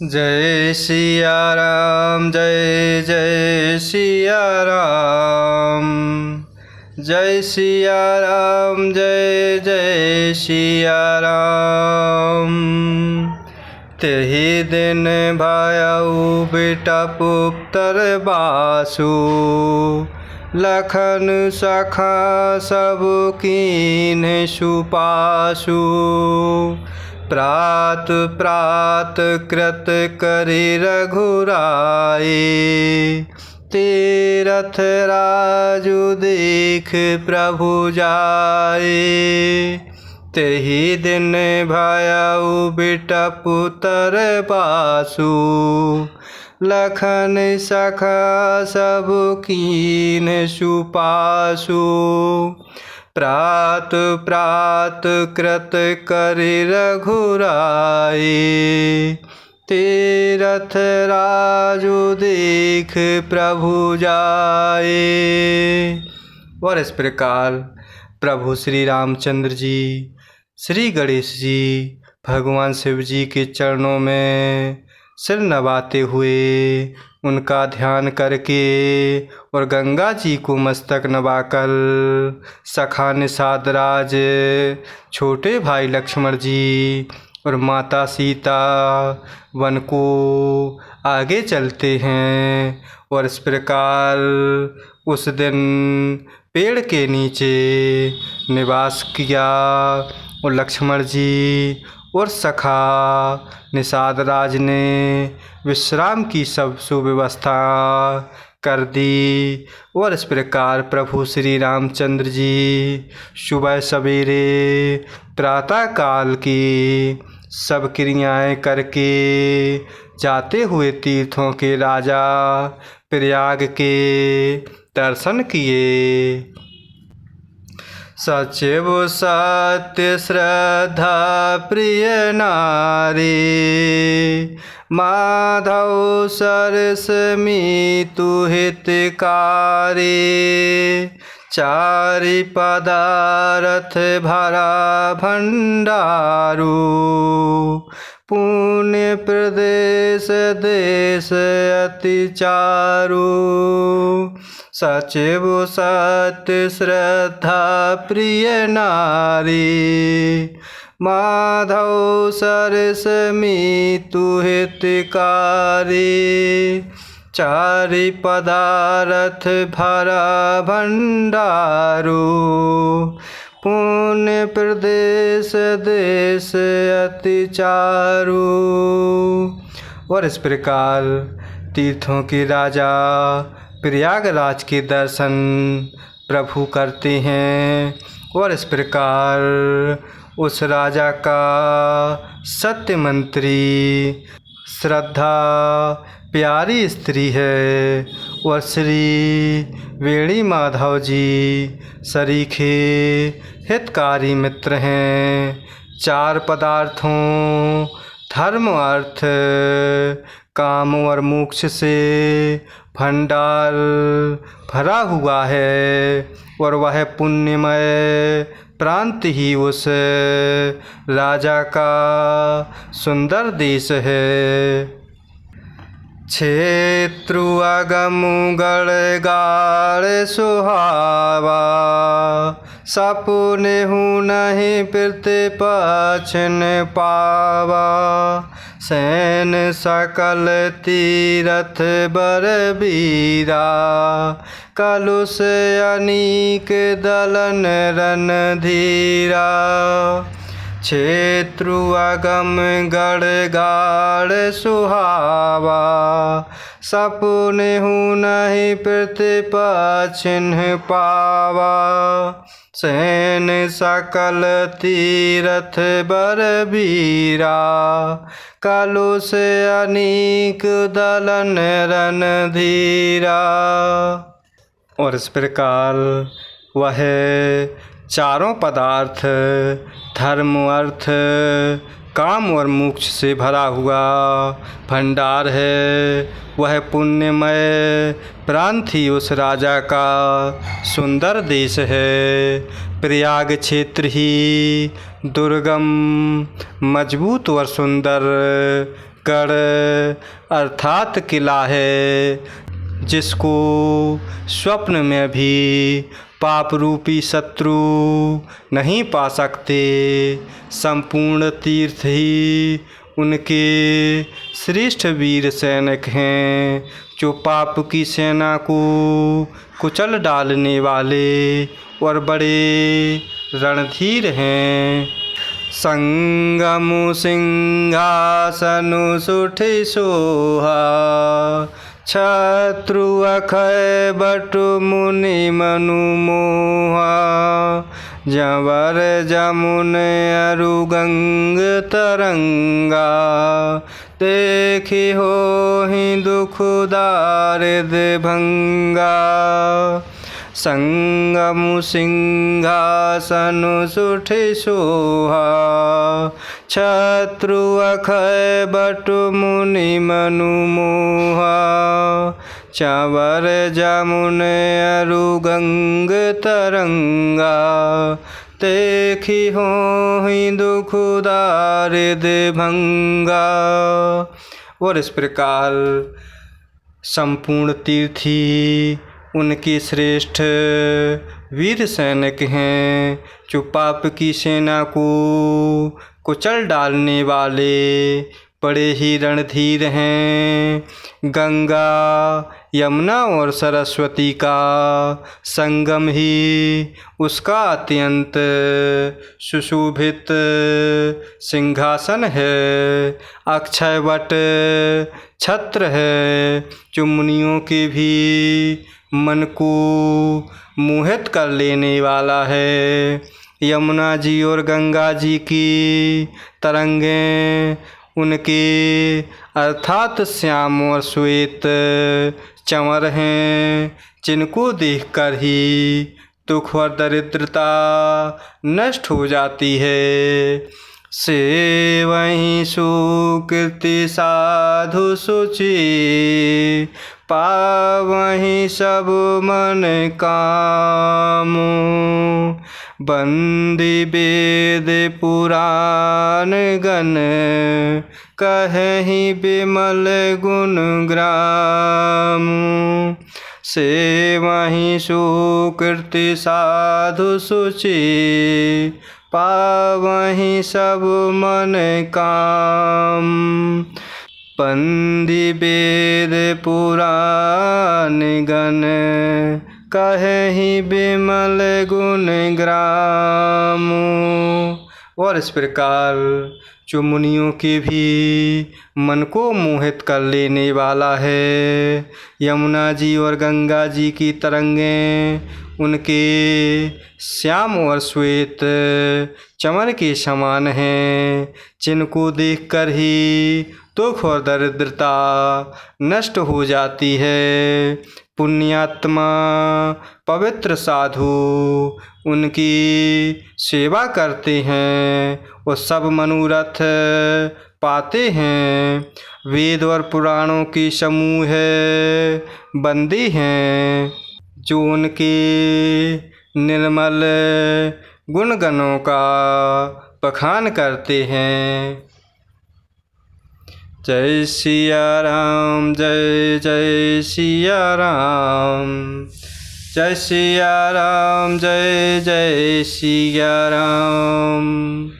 जय सिया राम जय जय सिया राम। जय सिया राम जय जय सिया राम। तेहि दिन भयउ बेटा पुत्र बासु, लखन सखा सब कीन्ह सुपासु। प्रात प्रात कृत करि रघुराई, तीरथ राजु देख प्रभु जाए। तेहि दिन भयउ बेटा पुत्र बासु, लखन सखा सब कीन्ह सुपासु। प्रात प्रात कृत करि रघुराई, तीरथ राजु देख प्रभु जाए। और इस प्रकार प्रभु श्री रामचंद्र जी, श्री गणेश जी भगवान शिव जी के चरणों में सिर नवाते हुए उनका ध्यान करके और गंगा जी को मस्तक नवाकर सखा निषाद राज, छोटे भाई लक्ष्मण जी और माता सीता वन को आगे चलते हैं। और इस प्रकार उस दिन पेड़ के नीचे निवास किया और लक्ष्मण जी और सखा निषाद राज ने विश्राम की सब सुव्यवस्था कर दी। और इस प्रकार प्रभु श्री रामचंद्र जी सुबह सवेरे प्रातः काल की सब क्रियाएं करके जाते हुए तीर्थों के राजा प्रयाग के दर्शन किए। सचिव सत्य श्रद्धा प्रिय नारी, माधव सरस मीतु हितकारी। चारि पदारथ भरा भंडारू, पुण्य प्रदेश देश अति चारु। सचिव सत्य श्रद्धा प्रिय नारी, माधव सरस मीतु हितकारी। चारि पदारथ भरा भंडारू, पुण्य प्रदेश देश अति चारु। और इस प्रकार तीर्थों के राजा प्रयागराज के दर्शन प्रभु करते हैं। और इस प्रकार उस राजा का सत्य मंत्री श्रद्धा प्यारी स्त्री है और श्री वेणी माधव जी सरीखे हितकारी मित्र हैं। चार पदार्थों धर्म अर्थ काम और मोक्ष से भंडार भरा हुआ है और वह पुण्यमय प्रांत ही उस राजा का सुंदर देश है। क्षेत्रु अगमु गढ़ गाढ़ सुहावा, सपुनेहु नहीं प्रतिपछन पावा। सैन सकल तीरथ बर बीरा, कलुष अनीक दलन रन धीरा। क्षेत्रु अगम गढ़ गाढ़ सुहावा, सपुनेहु नहीं प्रतिपछन पावा। सैन सकल तीरथ बर बीरा, कलुष अनीक दलन रन धीरा। और इस प्रकार वह चारों पदार्थ धर्म अर्थ काम और मोक्ष से भरा हुआ भंडार है। वह पुण्यमय प्रांत ही उस राजा का सुंदर देश है। प्रयाग क्षेत्र ही दुर्गम मजबूत और सुंदर गढ़ अर्थात किला है, जिसको स्वप्न में भी पाप रूपी शत्रु नहीं पा सकते। संपूर्ण तीर्थ ही उनके श्रेष्ठ वीर सैनिक हैं, जो पाप की सेना को कुचल डालने वाले और बड़े रणधीर हैं। संगमु सिंहासनु सुठि सोहा, छत्रु अखय बटु मुनि मनु मोहा। जवर जमुन अरु गंग तरंगा, देखि होहि दुख दारिद भंगा। संगमु सिंहासनु सुठि सोहा, छत्रु अखय बटु मुनि मनु मोहा। चंवर जमुन अरु गंग तरंगा, देखि होहि दुख दारिद भंगा। और इस प्रकार संपूर्ण तीर्थी उनके श्रेष्ठ वीर सैनिक हैं, जो पाप की सेना को कुचल डालने वाले बड़े ही रणधीर हैं। गंगा, यमुना और सरस्वती का संगम ही उसका अत्यंत सुशोभित सिंहासन है। अक्षय वट छत्र है, जो मुनियों के भी मन को मोहित कर लेने वाला है। यमुना जी और गंगा जी की तरंगें उनके अर्थात श्याम और श्वेत चंवर हैं, जिनको देखकर ही दुख और दरिद्रता नष्ट हो जाती है। सेवहि सुकृति साधु सुचि, पावहि सब मन कामु। बंदी वेद पुराण गण, कहहि बिमल गुण ग्राम। सेवहि सुकृति साधु सुचि, पावहि सब मन काम। बंदी वेद पुराण गण, कहहि बिमल गुण ग्राम। और इस प्रकार जो मुनियों के भी मन को मोहित कर लेने वाला है। यमुना जी और गंगा जी की तरंगें उनके श्याम और श्वेत चमन के समान हैं, जिनको देखकर ही दुख और दरिद्रता नष्ट हो जाती है। पुण्यात्मा पवित्र साधु उनकी सेवा करते हैं और सब मनोरथ पाते हैं। वेद और पुराणों की समूह बंदी हैं, जो उनके निर्मल गुणगणों का बखान करते हैं। जय सिया राम, जय जय सिया राम। जय सिया राम, जय जय सिया राम।